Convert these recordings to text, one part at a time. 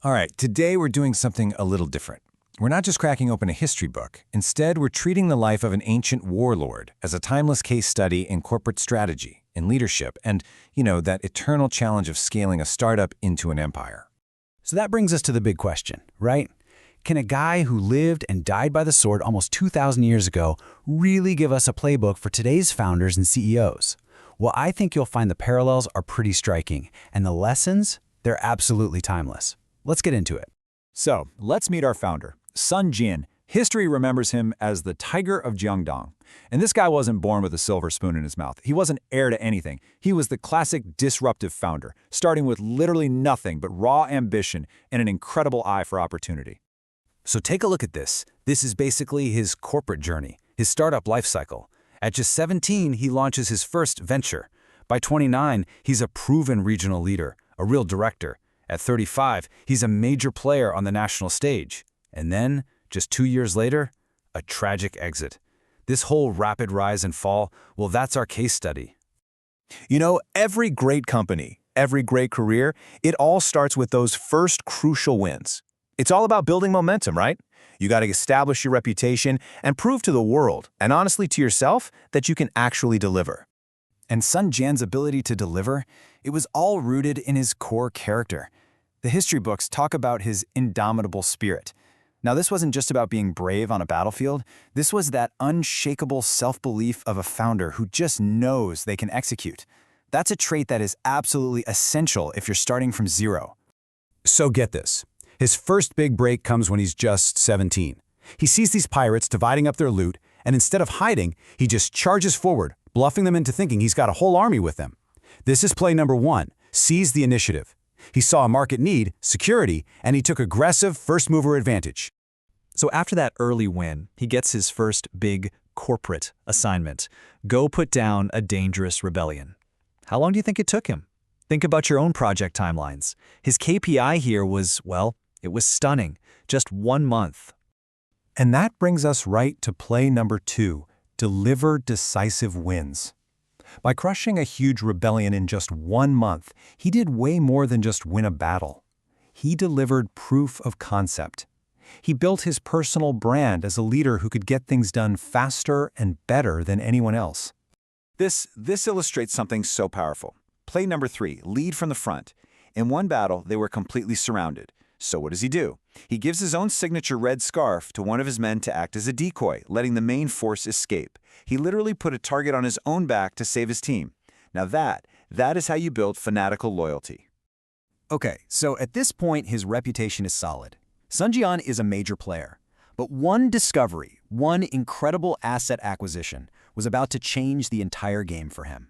All right, today we're doing something a little different. We're not just cracking open a history book. Instead, we're treating the life of an ancient warlord as a timeless case study in corporate strategy, in leadership, and, that eternal challenge of scaling a startup into an empire. So that brings us to the big question, right? Can a guy who lived and died by the sword almost 2,000 years ago really give us a playbook for today's founders and CEOs? Well, I think you'll find the parallels are pretty striking, and the lessons, they're absolutely timeless. Let's get into it. So, let's meet our founder, Sun Jian. History remembers him as the Tiger of Jiangdong. And this guy wasn't born with a silver spoon in his mouth. He wasn't heir to anything. He was the classic disruptive founder, starting with literally nothing but raw ambition and an incredible eye for opportunity. So take a look at this. This is basically his corporate journey, his startup life cycle. At just 17, he launches his first venture. By 29, he's a proven regional leader, a real director. At 35, he's a major player on the national stage. And then, just 2 years later, a tragic exit. This whole rapid rise and fall, well, that's our case study. Every great company, every great career, it all starts with those first crucial wins. It's all about building momentum, right? You got to establish your reputation and prove to the world, and honestly to yourself, that you can actually deliver. And Sun Jian's ability to deliver, it was all rooted in his core character. The history books talk about his indomitable spirit. Now, this wasn't just about being brave on a battlefield. This was that unshakable self-belief of a founder who just knows they can execute. That's a trait that is absolutely essential if you're starting from zero. So get this. His first big break comes when he's just 17. He sees these pirates dividing up their loot, and instead of hiding, he just charges forward, bluffing them into thinking he's got a whole army with them. This is play number 1, seize the initiative. He saw a market need, security, and he took aggressive first-mover advantage. So after that early win, he gets his first big corporate assignment. Go put down a dangerous rebellion. How long do you think it took him? Think about your own project timelines. His KPI here was, it was stunning. Just 1 month. And that brings us right to play number 2, deliver decisive wins. By crushing a huge rebellion in just 1 month, he did way more than just win a battle. He delivered proof of concept. He built his personal brand as a leader who could get things done faster and better than anyone else. This illustrates something so powerful. Play number 3, lead from the front. In one battle, they were completely surrounded. So what does he do? He gives his own signature red scarf to one of his men to act as a decoy, letting the main force escape. He literally put a target on his own back to save his team. Now that is how you build fanatical loyalty. Okay, so at this point, his reputation is solid. Sun Jian is a major player. But one discovery, one incredible asset acquisition, was about to change the entire game for him.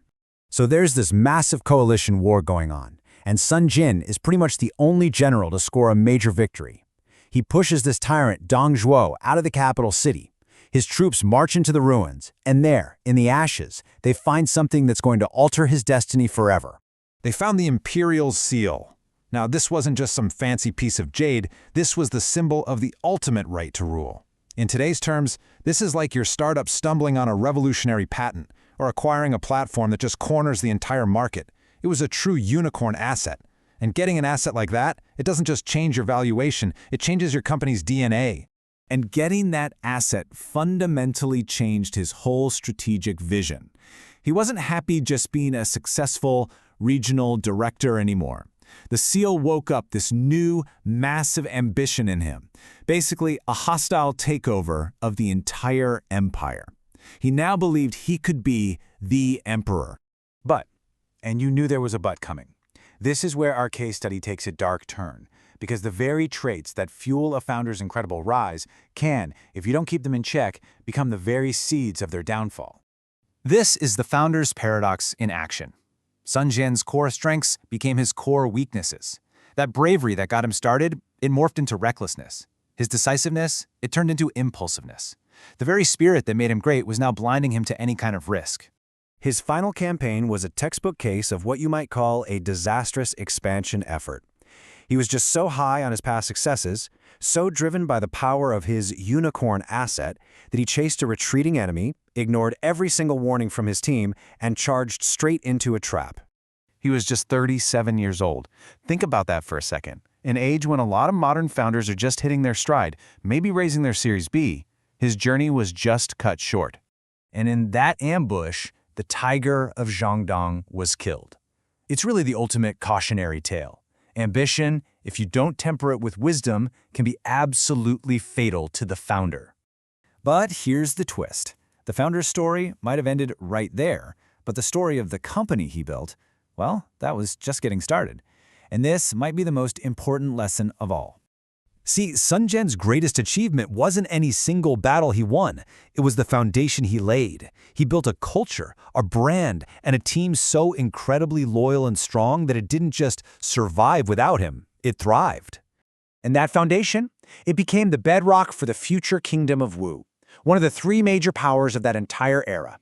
So there's this massive coalition war going on, and Sun Jian is pretty much the only general to score a major victory. He pushes this tyrant, Dong Zhuo, out of the capital city. His troops march into the ruins, and there, in the ashes, they find something that's going to alter his destiny forever. They found the imperial seal. Now, this wasn't just some fancy piece of jade. This was the symbol of the ultimate right to rule. In today's terms, this is like your startup stumbling on a revolutionary patent or acquiring a platform that just corners the entire market. It was a true unicorn asset. And getting an asset like that, it doesn't just change your valuation, it changes your company's DNA. And getting that asset fundamentally changed his whole strategic vision. He wasn't happy just being a successful regional director anymore. The seal woke up this new, massive ambition in him, basically a hostile takeover of the entire empire. He now believed he could be the emperor. But, and you knew there was a but coming, this is where our case study takes a dark turn, because the very traits that fuel a founder's incredible rise can, if you don't keep them in check, become the very seeds of their downfall. This is the founder's paradox in action. Sun Jian's core strengths became his core weaknesses. That bravery that got him started, it morphed into recklessness. His decisiveness, it turned into impulsiveness. The very spirit that made him great was now blinding him to any kind of risk. His final campaign was a textbook case of what you might call a disastrous expansion effort. He was just so high on his past successes, so driven by the power of his unicorn asset, that he chased a retreating enemy, ignored every single warning from his team, and charged straight into a trap. He was just 37 years old. Think about that for a second. an age when a lot of modern founders are just hitting their stride, maybe raising their Series B, his journey was just cut short. And in that ambush, the Tiger of Jiangdong was killed. It's really the ultimate cautionary tale. Ambition, if you don't temper it with wisdom, can be absolutely fatal to the founder. But here's the twist. The founder's story might have ended right there, but the story of the company he built, well, that was just getting started. And this might be the most important lesson of all. See, Sun Jian's greatest achievement wasn't any single battle he won. It was the foundation he laid. He built a culture, a brand, and a team so incredibly loyal and strong that it didn't just survive without him, it thrived. And that foundation, it became the bedrock for the future kingdom of Wu, one of the three major powers of that entire era.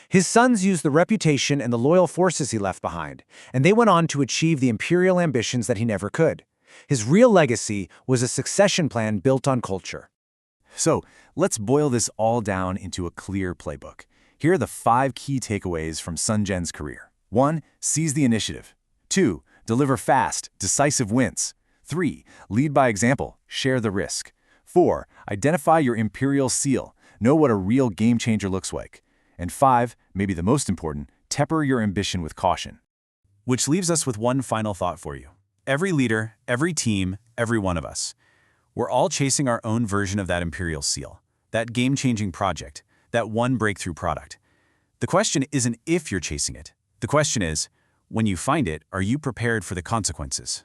His sons used the reputation and the loyal forces he left behind, and they went on to achieve the imperial ambitions that he never could. His real legacy was a succession plan built on culture. So, let's boil this all down into a clear playbook. Here are the 5 key takeaways from Sun Jian's career. 1. Seize the initiative. 2. Deliver fast, decisive wins. 3. Lead by example, share the risk. 4. Identify your imperial seal, know what a real game changer looks like. And 5, maybe the most important, temper your ambition with caution. Which leaves us with one final thought for you. Every leader, every team, every one of us, we're all chasing our own version of that imperial seal, that game-changing project, that one breakthrough product. The question isn't if you're chasing it. The question is, when you find it, are you prepared for the consequences?